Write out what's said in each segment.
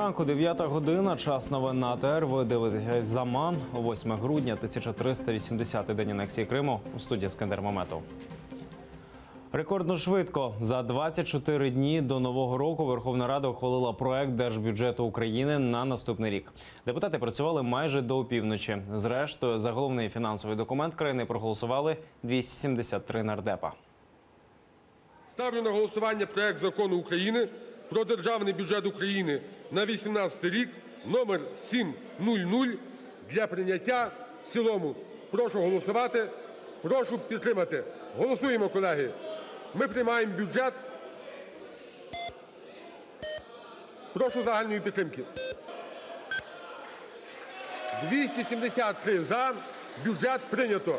ранку, 9 година, час новин на АТР. Ви дивитеся «Заман». 8 грудня, 1380-й день анексії Криму. У студії Скандер Маметов. Рекордно швидко. За 24 дні до Нового року Верховна Рада ухвалила проект Держбюджету України на наступний рік. Депутати працювали майже до опівночі. Зрештою, за головний фінансовий документ країни проголосували 273 нардепа. Ставлю на голосування проект Закону України про Державний бюджет України на 2018 рік номер 700 для прийняття в цілому. Прошу голосувати, прошу підтримати. Голосуємо, колеги. Ми приймаємо бюджет. Прошу загальної підтримки. 273 за. Бюджет прийнято.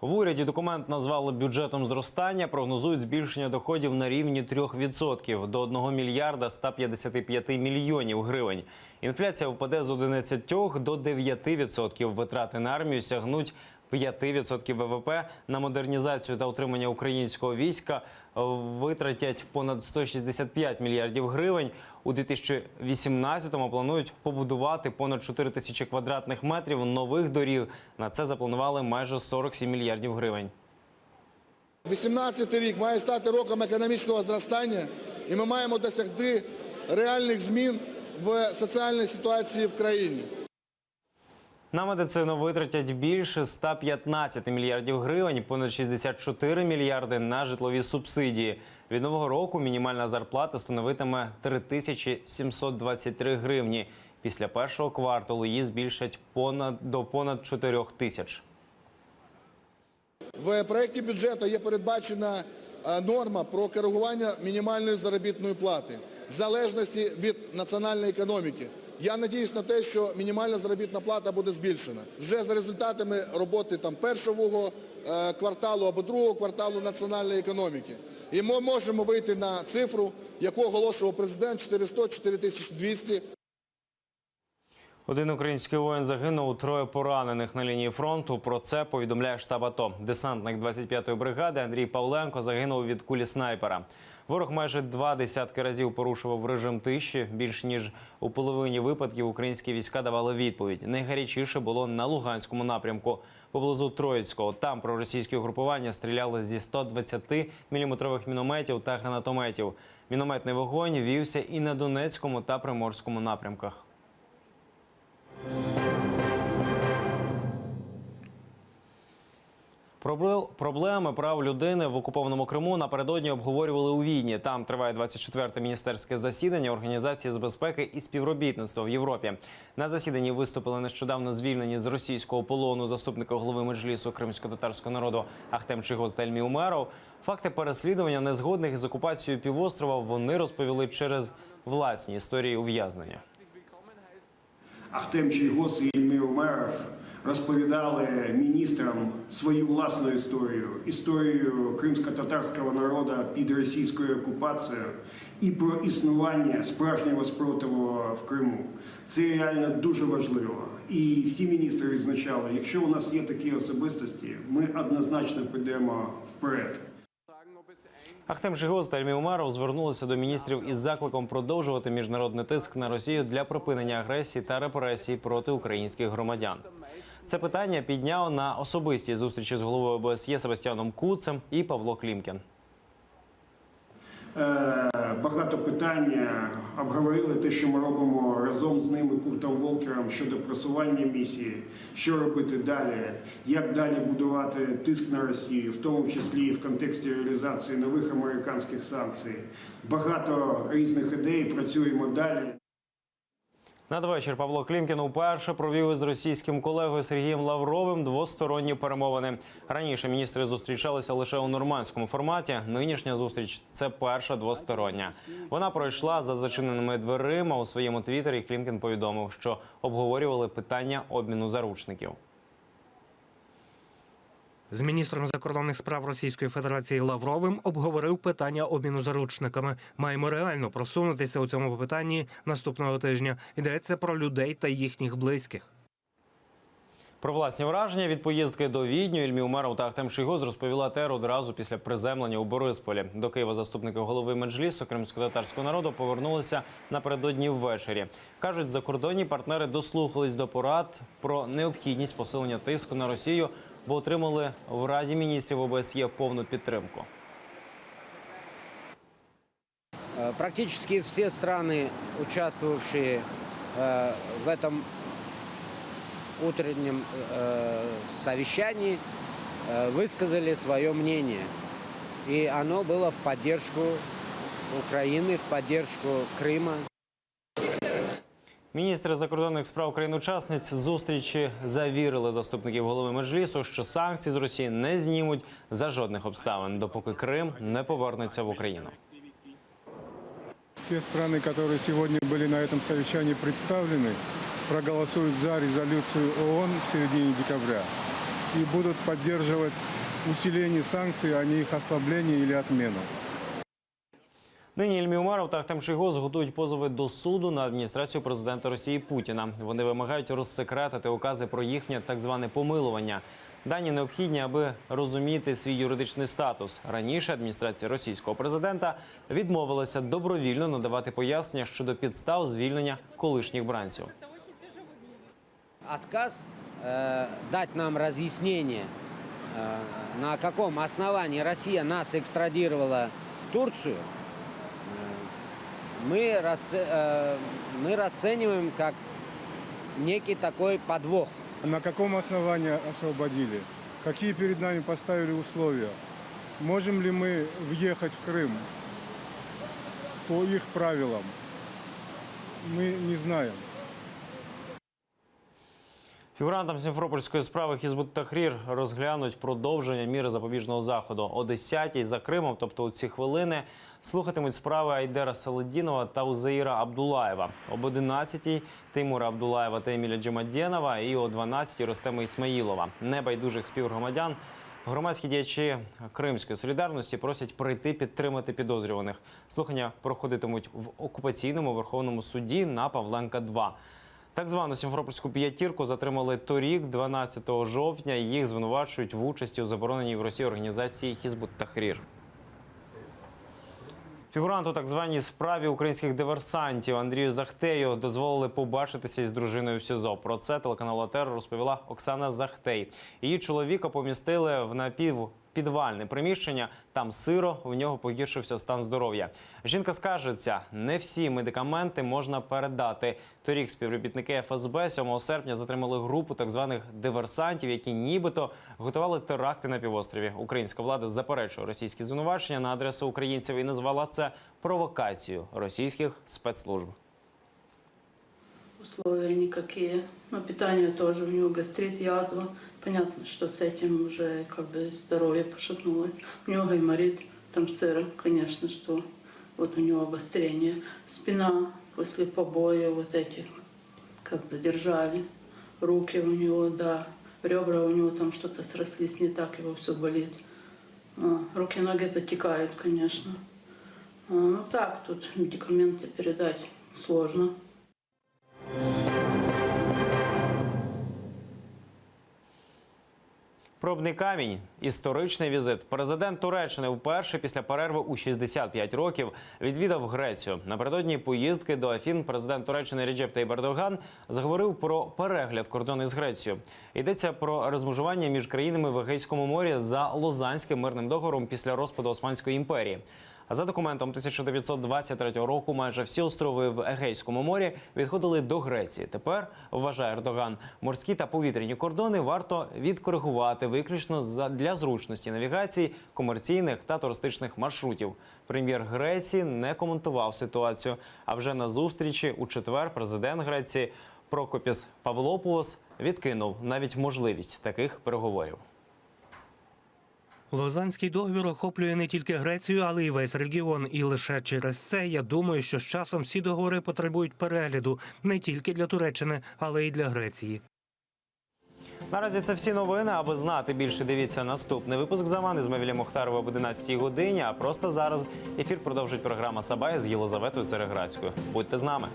В уряді документ назвали бюджетом зростання, прогнозують збільшення доходів на рівні 3% до 1 мільярда 155 мільйонів гривень. Інфляція впаде з 11 до 9%. Витрати на армію сягнуть 5% ВВП. На модернізацію та утримання українського війська витратять понад 165 мільярдів гривень. У 2018-му планують побудувати понад 4 тисячі квадратних метрів нових доріг. На це запланували майже 47 мільярдів гривень. 2018 рік має стати роком економічного зростання, і ми маємо досягти реальних змін в соціальній ситуації в країні. На медицину витратять більше 115 мільярдів гривень, понад 64 мільярди на житлові субсидії. Від нового року мінімальна зарплата становитиме 3723 гривні. Після першого кварталу її збільшать до понад 4 тисяч. В проєкті бюджету є передбачена норма про коригування мінімальної заробітної плати в залежності від національної економіки. Я сподіваюся на те, що мінімальна заробітна плата буде збільшена. Вже за результатами роботи першого кварталу або другого кварталу національної економіки. І ми можемо вийти на цифру, яку оголошував президент, 400-4200. Один український воїн загинув, 3 поранених на лінії фронту. Про це повідомляє штаб АТО. Десантник 25-ї бригади Андрій Павленко загинув від кулі снайпера. Ворог майже 20 разів порушував режим тиші. Більш ніж у половині випадків українські війська давали відповідь. Найгарячіше було на Луганському напрямку, поблизу Троїцького. Там проросійські угрупування стріляли зі 120-мм мінометів та гранатометів. Мінометний вогонь вівся і на Донецькому та Приморському напрямках. Проблеми прав людини в окупованому Криму напередодні обговорювали у Відні. Там триває 24-те міністерське засідання Організації з безпеки і співробітництва в Європі. На засіданні виступили нещодавно звільнені з російського полону заступника голови Меджлісу кримсько-татарського народу Ахтем Чийгоз та Ельмі Умеров. Факти переслідування незгодних із окупацією півострова вони розповіли через власні історії ув'язнення. Ахтем Чийгоз і Ельмі Умеров розповідали міністрам свою власну історію, історію кримсько-татарського народу під російською окупацією і про існування справжнього спротиву в Криму. Це реально дуже важливо. І всі міністри відзначали, якщо у нас є такі особистості, ми однозначно підемо вперед. Ахтем Чийгоз та Ельмі Умеров звернулися до міністрів із закликом продовжувати міжнародний тиск на Росію для припинення агресії та репресій проти українських громадян. Це питання підняв на особистій зустрічі з головою ОБСЄ Себастьяном Курцем і Павло Клімкін. Багато питань обговорили те, що ми робимо разом з ними, Куртом Волкером, щодо просування місії, що робити далі, як далі будувати тиск на Росію, в тому числі в контексті реалізації нових американських санкцій. Багато різних ідей, працюємо далі. Надвечір Павло Клімкін уперше провів із російським колегою Сергієм Лавровим двосторонні перемовини. Раніше міністри зустрічалися лише у нормандському форматі. Нинішня зустріч – це перша двостороння. Вона пройшла за зачиненими дверима. У своєму твіттері Клімкін повідомив, що обговорювали питання обміну заручників. З міністром закордонних справ Російської Федерації Лавровим обговорив питання обміну заручниками. Маємо реально просунутися у цьому питанні наступного тижня. Йдеться про людей та їхніх близьких. Про власні враження від поїздки до Відню Ільмі Умеров та Ахтем Шийгоз розповіла ТР одразу після приземлення у Борисполі. До Києва заступники голови Меджлісу кримськотатарського народу повернулися напередодні ввечері. Кажуть, закордонні партнери дослухались до порад про необхідність посилення тиску на Росію, бо отримали в Раді міністрів ОБСЄ повну підтримку. Практически все страны, участвовавшие в этом утреннем совещании, высказали свое мнение. И оно было в поддержку Украины, в поддержку Крыма. Міністри закордонних справ країн-учасниць зустрічі завірили заступників голови Меджлісу, що санкції з Росії не знімуть за жодних обставин, допоки Крим не повернеться в Україну. Те страны, которые сегодня были на этом совещании представлены, проголосуют за резолюцию ООН в середине декабря и будут поддерживать усиление санкций, а не их ослабление или отмену. Нині Ільмі Умеров та Ахтем Шийгоз готують позови до суду на адміністрацію президента Росії Путіна. Вони вимагають розсекретити укази про їхнє так зване помилування. Дані необхідні, аби розуміти свій юридичний статус. Раніше адміністрація російського президента відмовилася добровільно надавати пояснення щодо підстав звільнення колишніх бранців. Отказ дать нам разъяснение, на каком основании Россия нас экстрадировала в Турцию, мы расцениваем как некий такой подвох. На каком основании освободили? Какие перед нами поставили условия? Можем ли мы въехать в Крым по их правилам? Мы не знаем. Фігурантам Сімферопольської справи Хізбут Тахрір розглянуть продовження міри запобіжного заходу. О 10-й за Кримом, тобто у ці хвилини, слухатимуть справи Айдера Саледдінова та Узаїра Абдулаєва. Об 11-й – Теймура Абдулаєва та Еміля Джемадєнова і о 12-й – Ростема Ісмаїлова. Небайдужих співгромадян громадські діячі Кримської солідарності просять прийти підтримати підозрюваних. Слухання проходитимуть в окупаційному Верховному суді на Павленка-2. Так звану Сімферопольську п'ятірку затримали торік, 12 жовтня. Їх звинувачують в участі у забороненій в Росії організації Хізбут Тахрір. Фігуранту так званій справі українських диверсантів Андрію Захтею дозволили побачитися із дружиною в СІЗО. Про це телеканалу АТR розповіла Оксана Захтей. Її чоловіка помістили в напівпідвальне приміщення. Там сиро, в нього погіршився стан здоров'я. Жінка скаржиться, не всі медикаменти можна передати. Торік співробітники ФСБ 7 серпня затримали групу так званих диверсантів, які нібито готували теракти на півострові. Українська влада заперечує російські звинувачення на адресу українців і назвала це провокацією російських спецслужб. Условия никакие. Но питание тоже, у него гастрит, язва. Понятно, что с этим уже как бы здоровье пошатнулось. У него гайморит, там сыро, конечно, что вот у него обострение. Спина после побоя вот этих, как задержали. Руки у него, да, ребра у него там что-то срослись не так, его все болит. Руки и ноги затекают, конечно. Ну так, тут медикаменты передать сложно. Пробний камінь – історичний візит. Президент Туреччини вперше після перерви у 65 років відвідав Грецію. Напередодні поїздки до Афін президент Туреччини Реджеп Тайіп Ердоган заговорив про перегляд кордону з Грецією. Йдеться про розмежування між країнами в Егейському морі за Лозаннським мирним договором після розпаду Османської імперії. А за документом 1923 року майже всі острови в Егейському морі відходили до Греції. Тепер, вважає Ердоган, морські та повітряні кордони варто відкоригувати виключно для зручності навігації комерційних та туристичних маршрутів. Прем'єр Греції не коментував ситуацію. А вже на зустрічі у четвер президент Греції Прокопіс Павлопулос відкинув навіть можливість таких переговорів. Лозаннський договір охоплює не тільки Грецію, але й весь регіон. І лише через це, я думаю, що з часом всі договори потребують перегляду не тільки для Туреччини, але й для Греції. Наразі це всі новини. Аби знати більше, дивіться наступний випуск «Замани» з Мавілем Мухтаровою об 11-й годині. А просто зараз ефір продовжить програма «Сабай» з Єлизаветою Цереградською. Будьте з нами.